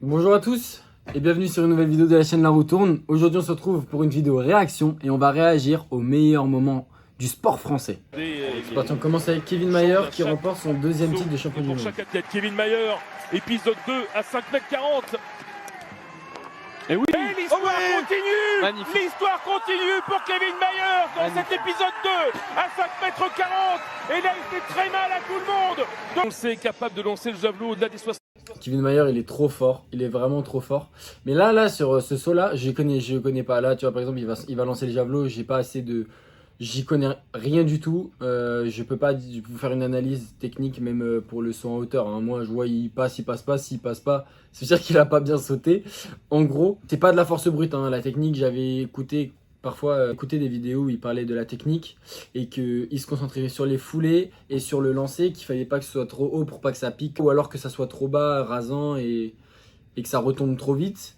Bonjour à tous et bienvenue sur une nouvelle vidéo de la chaîne La Roue Tourne. Aujourd'hui on se retrouve pour une vidéo réaction et on va réagir aux meilleurs moments du sport français. C'est parti, on commence avec Kevin Mayer qui remporte son deuxième titre de champion du monde. Pour chaque athlète, Kevin Mayer, épisode 2 à 5,40 m. Et oui, l'histoire continue. Magnifique. L'histoire continue pour Kevin Mayer dans cet épisode 2 à 5,40 m. Et là, il fait très mal à tout le monde. Donc, on sait capable de lancer le javelot au-delà des 60. Kevin Mayer, il est trop fort, il est vraiment trop fort. Mais là sur ce saut-là, je connais pas. Là, tu vois, par exemple, il va lancer le javelot, j'ai pas assez de... J'y connais rien du tout. Je peux pas vous faire une analyse technique, même pour le saut en hauteur. Hein. Moi, je vois, il passe pas. S'il passe pas, c'est-à-dire qu'il a pas bien sauté. En gros, c'est pas de la force brute. Hein. La technique, j'avais parfois écouté des vidéos où il parlait de la technique et qu'il se concentrait sur les foulées et sur le lancer, qu'il fallait pas que ce soit trop haut pour pas que ça pique, ou alors que ça soit trop bas, rasant et que ça retombe trop vite.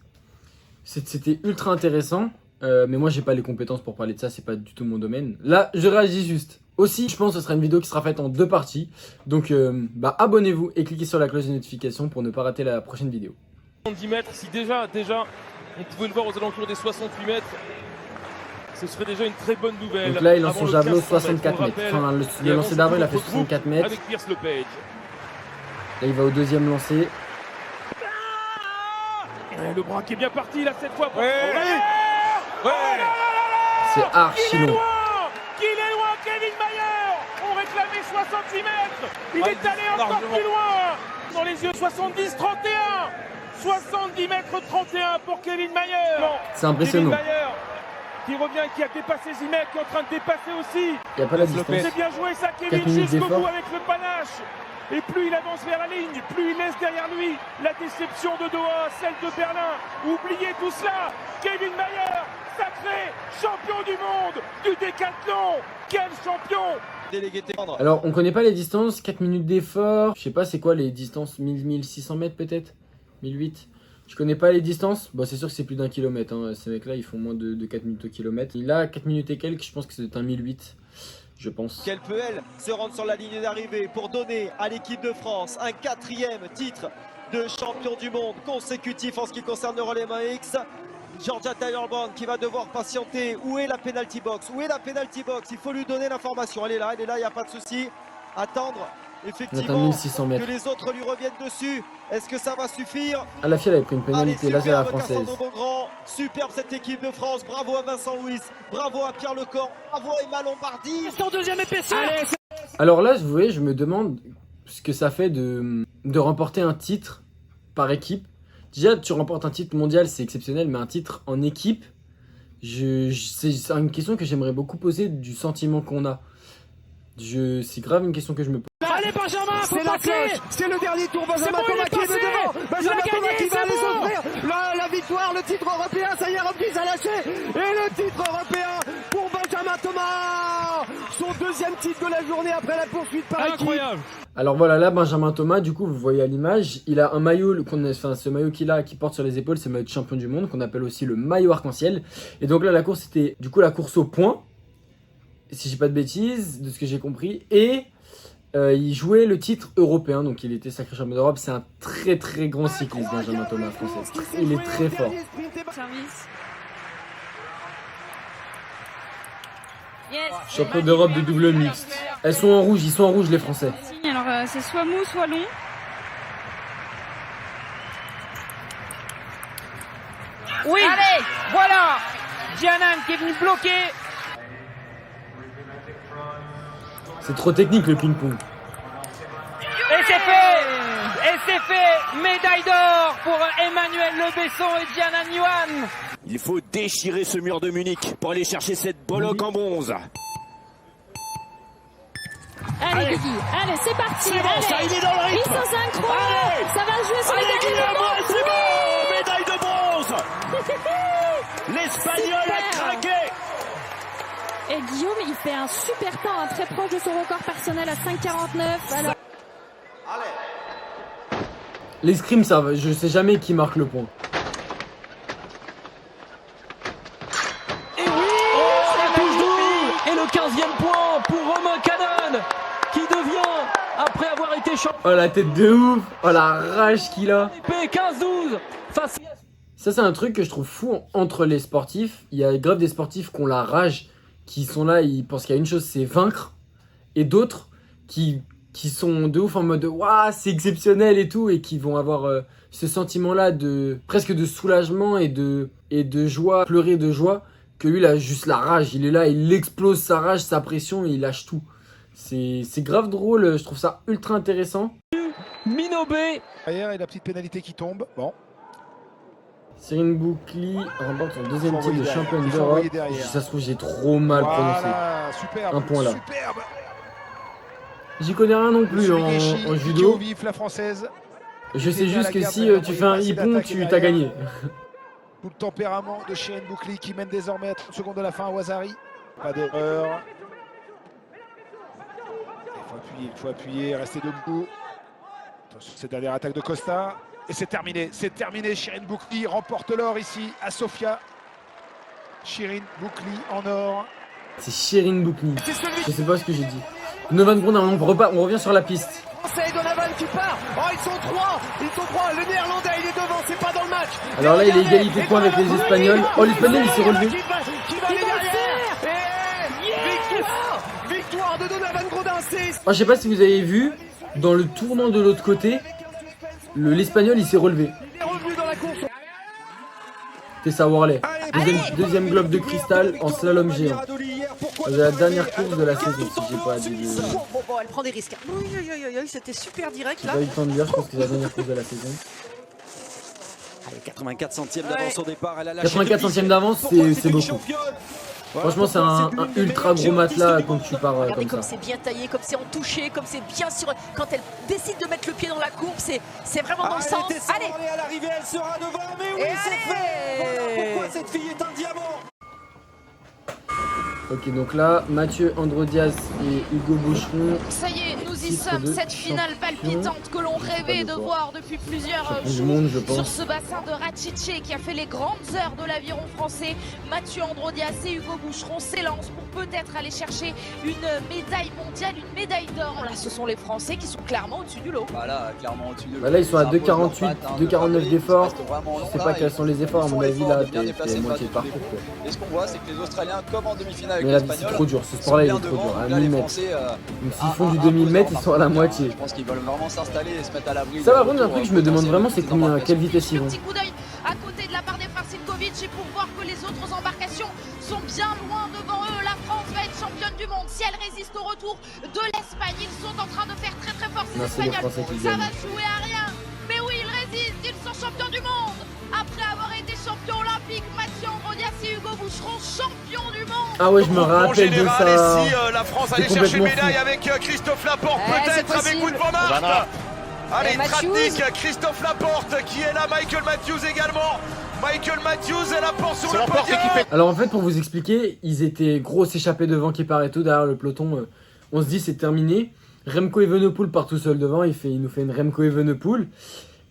C'était ultra intéressant. Mais moi j'ai pas les compétences pour parler de ça, c'est pas du tout mon domaine. Là je réagis juste. Aussi je pense que ce sera une vidéo qui sera faite en deux parties. Donc abonnez-vous et cliquez sur la cloche de notification pour ne pas rater la prochaine vidéo. 70 mètres, si déjà on pouvait le voir aux alentours des 68 mètres, ce serait déjà une très bonne nouvelle. Donc là il lance son Avant le javelot 1500 64 mètres. rappelle, Enfin et le avant, lancer d'avant il a fait notre groupe 64 mètres. avec Pierce Lepage. Là il va au deuxième lancer. Et le bras qui est bien parti là cette fois. C'est archi long. Qu'il est loin, Kevin Mayer. On réclamait 68 mètres. Il est allé encore plus loin. Dans les yeux, 70, 31. 70 mètres 31 pour Kevin Mayer. C'est impressionnant. Kevin Mayer qui revient, qui a dépassé Zimek, qui est en train de dépasser aussi. Il n'y a pas la distance. C'est bien joué ça, 4 Kevin, minutes jusqu'au d'effort. bout avec le panache. Et plus il avance vers la ligne, plus il laisse derrière lui la déception de Doha, celle de Berlin. Oubliez tout cela. Kevin Mayer, sacré champion du monde du décathlon. Quel champion! Alors on connaît pas les distances, 4 minutes d'effort. Je sais pas c'est quoi les distances, 1600 mètres peut-être, 1008. Je connais pas les distances. Bon c'est sûr que c'est plus d'un kilomètre. Hein. Ces mecs là ils font moins de 4 minutes au kilomètre. Il a 4 minutes et quelques, je pense que c'est un 1008. Je pense. Qu'elle peut, elle, se rendre sur la ligne d'arrivée pour donner à l'équipe de France un 4e titre de champion du monde consécutif en ce qui concerne le relais main X. Georgia Tyler-Brown qui va devoir patienter. Où est la penalty box? Où est la penalty box? Il faut lui donner l'information. Elle est là, il n'y a pas de souci. Attendre effectivement 1600 mètres. que les autres lui reviennent dessus. Est-ce que ça va suffire? Ah la fille elle avait pris une pénalité, là c'est la française. Superbe cette équipe de France, bravo à Vincent Louis, bravo à Pierre Lecor, bravo à Emma Lombardi. Son deuxième épaisseur. Alors là vous voyez je me demande ce que ça fait de remporter un titre par équipe. Déjà tu remportes un titre mondial c'est exceptionnel, mais un titre en équipe, c'est une question que j'aimerais beaucoup poser, du sentiment qu'on a. C'est grave une question que je me pose. Allez Benjamin, C'est la cloche, c'est le dernier tour, Benjamin Thomas qui est devant, Benjamin Thomas qui va aller s'offrir la victoire, le titre européen, ça y est, Roglic a lâché, et le titre européen pour Benjamin Thomas, son deuxième titre de la journée après la poursuite par équipe. Incroyable. Alors voilà, là Benjamin Thomas, du coup vous voyez à l'image, il a un maillot, ce maillot qui porte sur les épaules, c'est le maillot de champion du monde, qu'on appelle aussi le maillot arc-en-ciel. Et donc là la course c'était du coup la course au point, si j'ai pas de bêtises, de ce que j'ai compris, et il jouait le titre européen, donc il était sacré champion d'Europe. C'est un très très grand cycliste, Benjamin Thomas, français. Il est très fort. Service. Yes. Champion d'Europe de double mixte. Ils sont en rouge les Français. Alors c'est soit mou, soit long. Oui, allez, voilà, Gianan qui est venu bloquer. C'est trop technique le ping-pong. Et c'est fait, médaille d'or pour Emmanuel Le Besson et Gianan Yuan. Il faut déchirer ce mur de Munich pour aller chercher cette bollock en bronze. Allez Guigui, allez c'est parti. C'est bon, ça il est dans le Ils rythme. sont synchro. Allez. Ça va jouer sur Allez les Guillaume, c'est bon, médaille de bronze. derniers. L'Espagnol a Super. craqué. Et Guillaume il fait un super temps, très proche de son record personnel à 5,49. Alors... L'escrime, ça va, je sais jamais qui marque le point. Et oui, ça touche doux. Et le 15e point pour Romain Canon qui devient, après avoir été champion. Oh la tête de ouf. Oh la rage qu'il a. 15-12 face. Ça c'est un truc que je trouve fou entre les sportifs. Il y a grave des sportifs qui ont la rage, qui sont là, ils pensent qu'il y a une chose, c'est vaincre. Et d'autres qui sont de ouf en mode waouh, c'est exceptionnel et tout, et qui vont avoir ce sentiment-là de presque de soulagement et de joie, pleurer de joie, que lui il a juste la rage, il est là, il explose sa rage, sa pression et il lâche tout. C'est grave drôle, je trouve ça ultra intéressant. Minobé. Derrière et la petite pénalité qui tombe. Bon. Cyrine Boukli remporte son deuxième titre de championne Il faut d'Europe. envoyer derrière. Ça se trouve j'ai trop mal prononcé. Voilà, superbe. Un point là. Superbe. J'y connais rien non plus en judo. Vif, la française. Je sais juste que si tu fais un hippon, tu t'as gagné. Tout le tempérament de Cyrine Boukli qui mène désormais à 30 secondes de la fin à Wazari. Pas d'erreur. Il faut appuyer, rester debout. Attention, cette dernière attaque de Costa. Et c'est terminé, Cyrine Boukli remporte l'or ici à Sofia. Cyrine Boukli en or. C'est Cyrine Boukli. Je sais pas ce que j'ai dit. Donovan Grondin, on revient sur la piste. C'est Donovan qui part. Oh, ils sont trois. Le Néerlandais, il est devant, c'est pas dans le match. Alors là, il est égalité de points avec les Espagnols. Oh, l'Espagnol, il s'est relevé. Qui va aller derrière. Victoire de Donovan Grondin. Oh, je sais pas si vous avez vu, dans le tournant de l'autre côté, l'Espagnol, il s'est relevé. Il est revenu dans la course. Tessa Worley. Deuxième globe de cristal en slalom géant. C'est la dernière course de la saison, si j'ai pas dit. Bon, elle prend des risques. Oui, c'était super direct J'ai là. pas eu le temps de dire, je pense que c'est la dernière course de la saison. Allez, 84 centièmes d'avance au départ. Elle a lâché 84 centièmes d'avance, c'est beaucoup. Franchement, c'est un ultra gros matelas quand tu pars Regardez comme comme ça. c'est bien taillé, comme c'est en touché, comme c'est bien sûr. Quand elle décide de mettre le pied dans la courbe, c'est vraiment dans le sens. Allez, à l'arrivée, elle sera devant. Mais oui, Et c'est allez. fait. Voilà pourquoi cette fille est un diamant. Ok, donc là, Mathieu Androdias et Hugo Boucheron. Ça y est, nous y Titre sommes, de cette finale champion. palpitante que l'on rêvait de quoi. voir depuis plusieurs Champion du jours monde, je sur pense. ce bassin de Rachiche qui a fait les grandes heures de l'aviron français. Mathieu Androdias et Hugo Boucheron s'élancent pour peut-être aller chercher une médaille mondiale, une médaille d'or. Là, ce sont les Français qui sont clairement au-dessus du lot. Voilà, clairement au-dessus de Bah là, ils sont à 2,48, 2,49 d'efforts. Je Je sais pas quels sont les efforts, à mon avis, là, t'es moitié de parcours. Quoi. Et ce qu'on voit, c'est que les Australiens, comme en demi-finale avec Mais là, les c'est Espagnols, trop dur, ce sport-là, il est trop dur, à 1000 mètres. Donc s'ils font du 2000 mètres, ils sont à la moitié. Je pense qu'ils veulent vraiment s'installer et se mettre à l'abri. Ça va, bon, j'ai un truc, je me demande vraiment c'est combien, à quelle vitesse ils vont. Un petit coup d'œil à côté de la part des Frasilkovic et pour voir que les autres embarcations sont bien loin devant eux. La France va être championne du monde si elle résiste au retour de l'Espagne. Ils sont en train de faire très très fort ces Non, c'est les Espagnols. Français qui Ça gagnent. va jouer à rien. Mais oui, ils résistent, ils sont champions du monde. Après avoir été champions olympiques, Mathieu Androdias et Hugo Boucheron champions du monde. Ah ouais, je me rappelle de ça. la France C'est complètement fou. avec Christophe Laporte, c'est peut-être avec possible. Wout van Aert. Allez, Matthews. Tratnik, Christophe Laporte qui est là, Michael Matthews également. Michael Matthews et Laporte sur le podium. Alors en fait, pour vous expliquer, ils étaient gros s'échapper devant Keparetto derrière le peloton. On se dit c'est terminé. Remco Evenepoel part tout seul devant, il nous fait une Remco Evenepoel.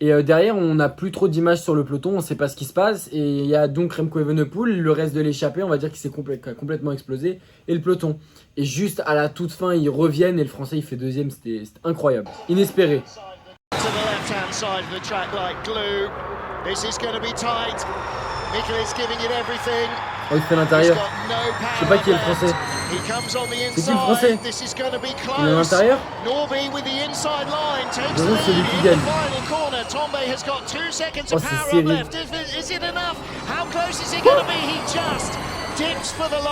Et derrière, on n'a plus trop d'images sur le peloton, on ne sait pas ce qui se passe. Et il y a donc Remco Evenepoel, le reste de l'échappée, on va dire qu'il s'est complètement explosé. Et le peloton. Et juste à la toute fin, ils reviennent et le Français il fait deuxième, c'était incroyable. Inespéré. To the left-hand side of the track like glue. This is going to be tight. Mikkel is giving it everything. Oh, il fait l'intérieur. Je sais pas qui est le Français. C'est qui le Français? Il est à l'intérieur? Devant celui qui gagne. Oh, c'est serré.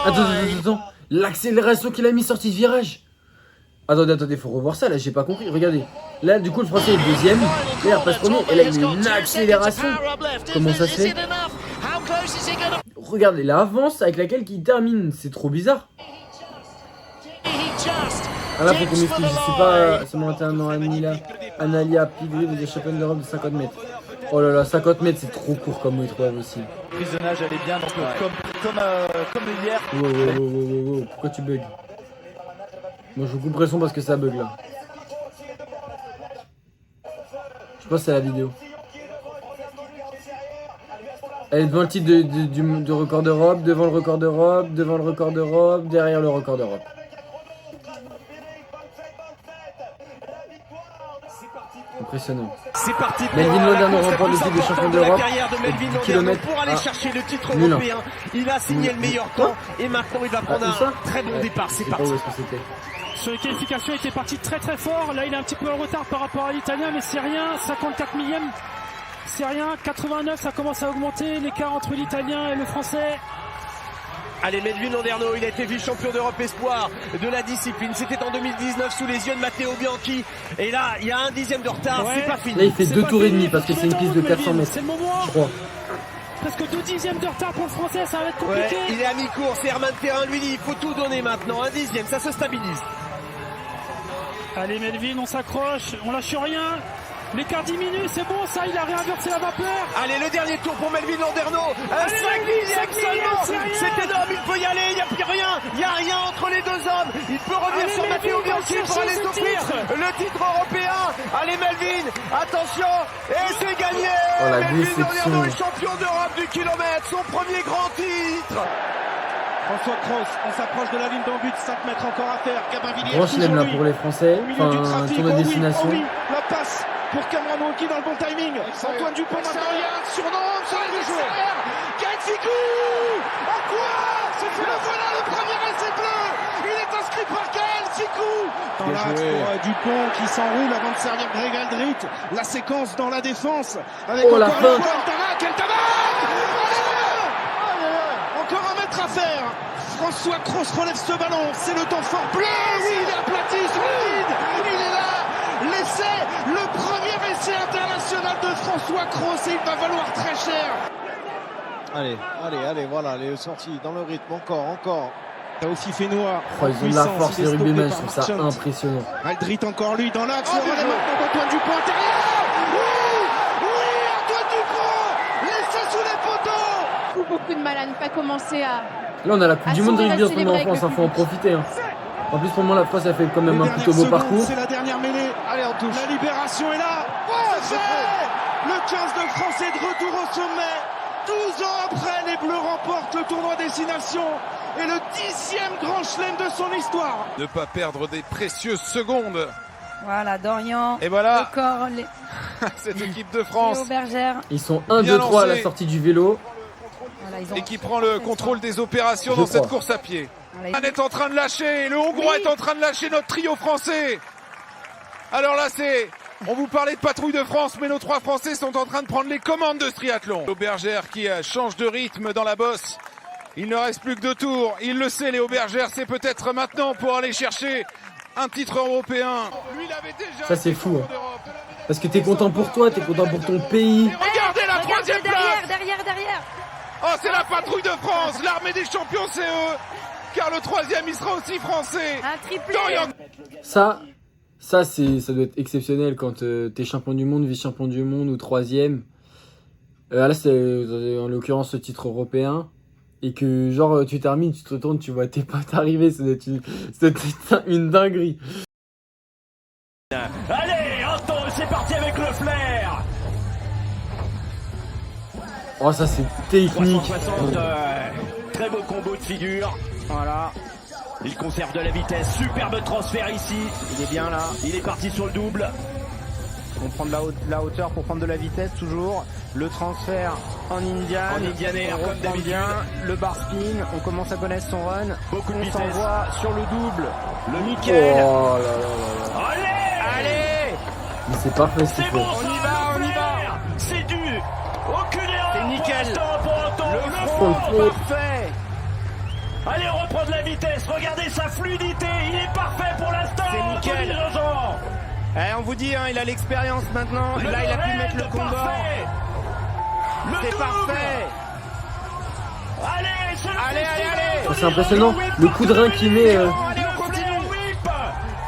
Attends. L'accélération qu'il a mis sortie de virage. Attendez, faut revoir ça là, j'ai pas compris. Regardez. Là, du coup, le Français est deuxième. Là, il repasse premier. Et là, il a une accélération. Comment ça se fait? Regardez l'avance avec laquelle il termine. C'est trop bizarre. Ah là, faut qu'on m'explique. Je sais pas. C'est mon internement Analia Pigri des championnes d'Europe de 50 mètres. Oh là là, 50 mètres, c'est trop court comme épreuve aussi. Prisonnage, elle est bien, donc comme hier. Wow. Pourquoi tu bugs? Moi je vous coupe le son parce que ça bug là. Je pense que c'est la vidéo. Elle est devant le titre de record d'Europe, devant le record d'Europe, devant le record d'Europe, derrière le record d'Europe. impressionnant. C'est parti pour Melvin Lodano remporte le titre de champion d'Europe. carrière de Melvin Lodano kilomètres pour aller à chercher le titre nul. européen. Il a signé le meilleur temps et maintenant il va prendre un très bon départ. C'est Je sais pas parti. où est-ce que c'était. Sur les qualifications, il était parti très très fort. Là, il est un petit peu en retard par rapport à l'Italien, mais c'est rien. 54 millième, c'est rien. 89, ça commence à augmenter l'écart entre l'Italien et le Français. Allez, Melvin Lodano, il a été vice-champion d'Europe espoir de la discipline. C'était en 2019 sous les yeux de Matteo Bianchi. Et là, il y a un dixième de retard. Ouais. C'est pas fini. Là, il fait 2 tours et demi parce que c'est une piste de 400 mètres. C'est le moment. Je crois. Presque 2 dixièmes de retard pour le Français, ça va être compliqué. Ouais, il est à mi-course. Herman Terrain lui dit il faut tout donner maintenant. Un dixième, ça se stabilise. Allez, Melvin, on s'accroche, on lâche rien. L'écart diminue, c'est bon ça, il a réinversé la vapeur. Allez, le dernier tour pour Melvin Lodano. 5 millième seulement. C'est énorme, il peut y aller, il n'y a plus rien. Il n'y a rien entre les deux hommes. Il peut revenir sur Matteo Bianchi pour aller s'offrir le titre européen. Allez, Melvin, attention. Et c'est gagné. Oh, la Melvin déception. Lodano est champion d'Europe du kilomètre. Son premier grand titre. François Cross, on s'approche de la ligne d'en but, 5 mètres encore à faire. Gabin Villiers, Grand chelem là pour les Français. au milieu Enfin, du un trafic. tour de destination. Oh oui, la passe pour Cameron Wauquiez dans le bon timing. Antoine Dupont maintenant, il y a un surnom sur les deux joueurs. Gaëtsikou. En quoi? Le voilà le premier essai bleu. Il est inscrit par Gaëtsikou. Dans l'axe pour Dupont qui s'enroule avant de servir Greg Aldrit. La séquence dans la défense. Avec la encore fin. une fois Quintana. Encore un mètre à faire. François Cross relève ce ballon. C'est le temps fort bleu. Oui, il est aplati sur le vide. Il est là. L'essai, le premier essai international de François Cross. Et il va valoir très cher. Allez, voilà, les sorties dans le rythme. Encore. T'as aussi fait noir. Oh, ils ont de la force, les rugbymen, je trouve ça impressionnant. Aldrit encore lui dans l'axe. Le relais maintenant d'Antoine Dupont intérieur. Oui, Antoine Dupont. L'essai sous les poteaux. Beaucoup de mal à ne pas commencer à... Là, on a la Coupe du Monde de rugby en ce moment en célébrer France, avec il faut en profiter. Hein. En plus, pour moi, la France a fait quand même un plutôt beau parcours. C'est la dernière mêlée. Allez, on touche. La libération est là. C'est fait. Le 15 de France est de retour au sommet. 12 ans après, les Bleus remportent le tournoi Destination et le 10e grand chelem de son histoire. Ne pas perdre des précieuses secondes. Voilà, Dorian. Et voilà. Le corps, cette équipe de France. Léo Bergère. Ils sont 1, 2, 3 à la sortie du vélo. Voilà, ils ont... Et qui prend le contrôle des opérations Je dans cette crois. course à pied. Voilà, On est en train de lâcher, le Hongrois est en train de lâcher notre trio français. Alors là, on vous parlait de patrouille de France, mais nos 3 Français sont en train de prendre les commandes de ce triathlon. Léo Bergère qui change de rythme dans la bosse. Il ne reste plus que 2 tours. Il le sait, Léo Bergère, c'est peut-être maintenant pour aller chercher un titre européen. Lui, il avait déjà Ça, c'est fou. Hein. Parce que t'es content pour toi, t'es content pour ton pays. Regardez la 3e place. Derrière. Oh, c'est la patrouille de France. L'armée des champions, c'est eux. Car le 3e, il sera aussi français. Un triplé. Ça doit être exceptionnel quand t'es champion du monde, vice-champion du monde ou 3e. Là, c'est en l'occurrence ce titre européen. Et que genre tu termines, tu te retournes, tu vois tes potes arriver, ça doit être une dinguerie. Allez, Anto, c'est parti avec le flair. Oh, ça c'est technique. 360, très beau combo de figure. Voilà. Il conserve de la vitesse, superbe transfert ici. Il est bien là, il est parti sur le double. On prend de la hauteur pour prendre de la vitesse toujours. Le transfert en Indian. En Indian Air, comme d'habitude. Bien. Le bar spin, on commence à connaître son run. Beaucoup de on vitesse. s'envoie sur le double. Le nickel. Oh là là. Allez. Mais c'est parfait ce qu'il C'est fait. bon, on y va. C'est du. Aucune erreur. C'est nickel. Pour Anto. Le Le front front. parfait. Allez, on reprend de la vitesse. Regardez sa fluidité. Il est parfait pour l'instant. C'est nickel. Anthony Grosjean. On vous dit, hein, il a l'expérience maintenant. Là, il a pu mettre le combat. C'est parfait. Allez. Oh, c'est impressionnant. Le coup de rein qu'il met. Allez, on continue.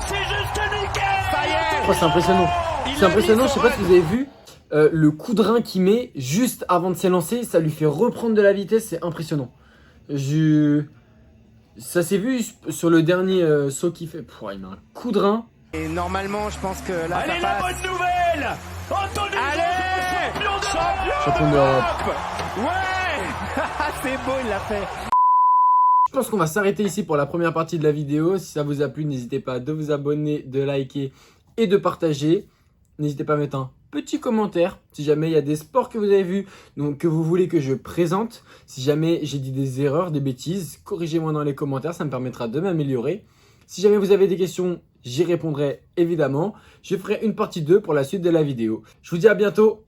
C'est juste nickel. Ça y est. Oh, c'est impressionnant. C'est impressionnant, je sais pas si vous avez vu. Le coup de rein qu'il met juste avant de s'élancer, ça lui fait reprendre de la vitesse, c'est impressionnant. Ça s'est vu sur le dernier saut qu'il fait. Pouah, il met un coup de rein. Et normalement, je pense que là, Allez, ça la passe. bonne nouvelle. Anthony Grosjean, Champion d'Europe. Ouais. C'est beau, il l'a fait. Je pense qu'on va s'arrêter ici pour la première partie de la vidéo. Si ça vous a plu, n'hésitez pas de vous abonner, de liker et de partager. n'hésitez pas à mettre un petit commentaire si jamais il y a des sports que vous avez vus, donc que vous voulez que je présente. Si jamais j'ai dit des erreurs, des bêtises, corrigez-moi dans les commentaires, ça me permettra de m'améliorer. Si jamais vous avez des questions, j'y répondrai évidemment. Je ferai une partie 2 pour la suite de la vidéo. Je vous dis à bientôt.